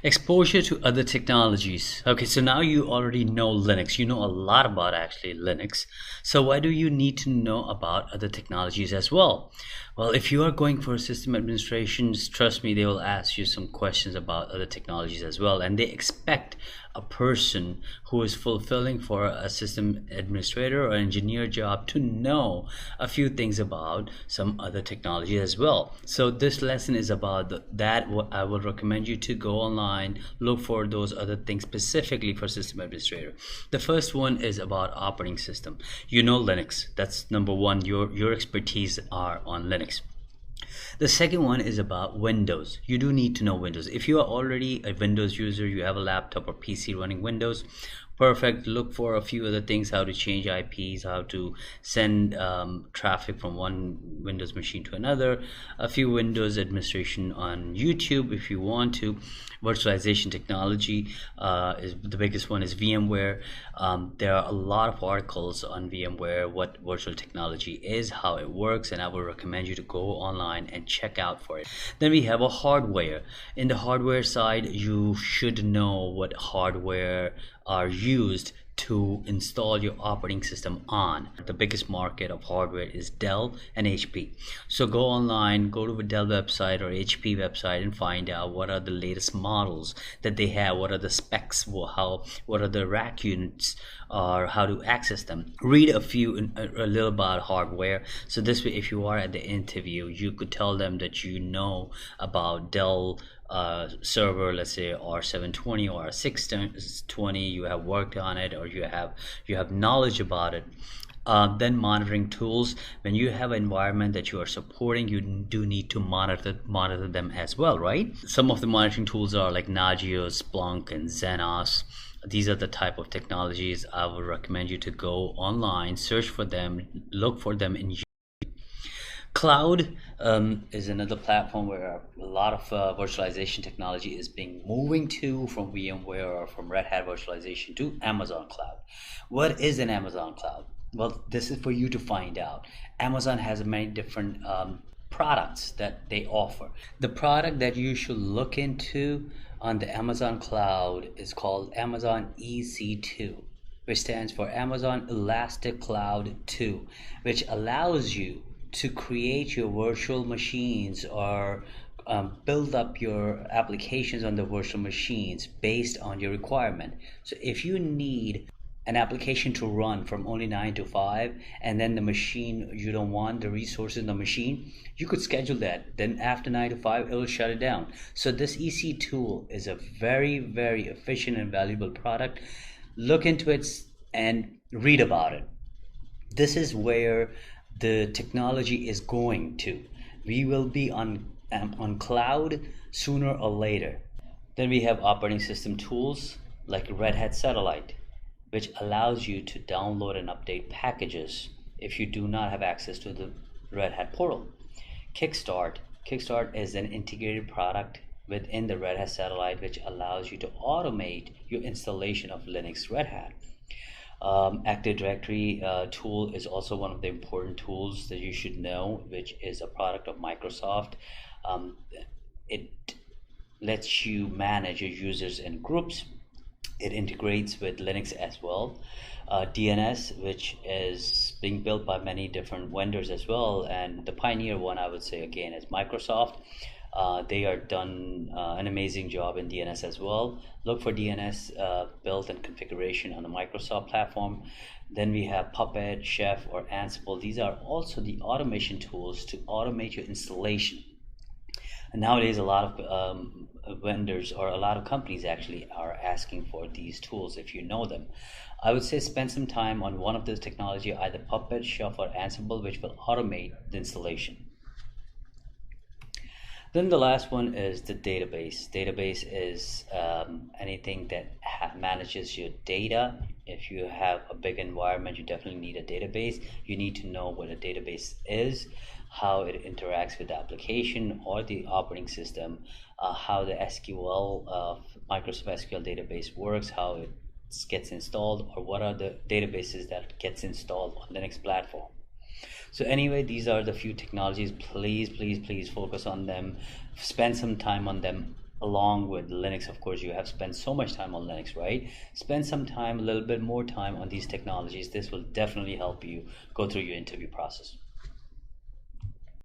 Exposure to other technologies. Okay, so now you already know Linux. You know a lot about actually Linux. So why do you need to know about other technologies as well? Well, if you are going for system administrations, trust me, they will ask you some questions about other technologies as well. And they expect a person who is fulfilling for a system administrator or engineer job to know a few things about some other technology as well. So this lesson is about that. I would recommend you to go online, look for those other things specifically for system administrator. The first one is about operating system. You know Linux. That's number one. Your expertise are on Linux. The second one is about Windows. You do need to know Windows. If you are already a Windows user, you have a laptop or PC running Windows, perfect. Look for a few other things: how to change IPs, how to send traffic from one Windows machine to another, a few Windows administration on YouTube if you want to. Virtualization technology is the biggest one is VMware. There are a lot of articles on VMware, what virtual technology is, how it works, and I would recommend you to go online and check out for it. Then we have a hardware. In the hardware side, you should know what hardware are used to install your operating system on. The biggest market of hardware is Dell and HP. So go online, go to the Dell website or HP website and find out what are the latest models that they have, what are the specs, what are the rack units, or how to access them. Read a little about hardware. So this way, if you are at the interview, you could tell them that you know about Dell server, let's say R720 or R620, you have worked on it, or you have knowledge about it. Then monitoring tools. When you have an environment that you are supporting, you do need to monitor them as well, right? Some of the monitoring tools are like Nagios, Splunk, and Xenos. These are the type of technologies I would recommend you to go online, search for them, look for them in Cloud is another platform where a lot of virtualization technology is being moving to from VMware or from Red Hat virtualization to Amazon Cloud. What is an Amazon Cloud? Well, this is for you to find out. Amazon has many different products that they offer. The product that you should look into on the Amazon Cloud is called Amazon EC2, which stands for Amazon Elastic Cloud 2, which allows you to create your virtual machines or build up your applications on the virtual machines based on your requirement. So if you need an application to run from only 9 to 5, and then the machine, you don't want the resources in the machine, you could schedule that. Then after 9 to 5, it will shut it down. So this EC tool is a very, very efficient and valuable product. Look into it and read about it. This is where the technology is going to. We will be on cloud sooner or later. Then we have operating system tools like Red Hat Satellite, which allows you to download and update packages if you do not have access to the Red Hat portal. Kickstart is an integrated product within the Red Hat Satellite, which allows you to automate your installation of Linux Red Hat. Active Directory tool is also one of the important tools that you should know, which is a product of Microsoft. It lets you manage your users in groups. It integrates with Linux as well. DNS, which is being built by many different vendors as well, and the pioneer one I would say again is Microsoft. They are done an amazing job in DNS as well. Look for DNS build and configuration on the Microsoft platform. Then we have Puppet, Chef, or Ansible. These are also the automation tools to automate your installation. And nowadays, a lot of vendors or a lot of companies actually are asking for these tools if you know them. I would say spend some time on one of those technology, either Puppet, Chef, or Ansible, which will automate the installation. Then the last one is the database. Database is anything that manages your data. If you have a big environment, you definitely need a database. You need to know what a database is, how it interacts with the application or the operating system, how the SQL, Microsoft SQL database works, how it gets installed, or what are the databases that gets installed on Linux platform. So anyway, these are the few technologies. Please focus on them, spend some time on them, along with Linux. Of course, you have spent so much time on Linux, right? Spend some time, a little bit more time on these technologies. This will definitely help you go through your interview process.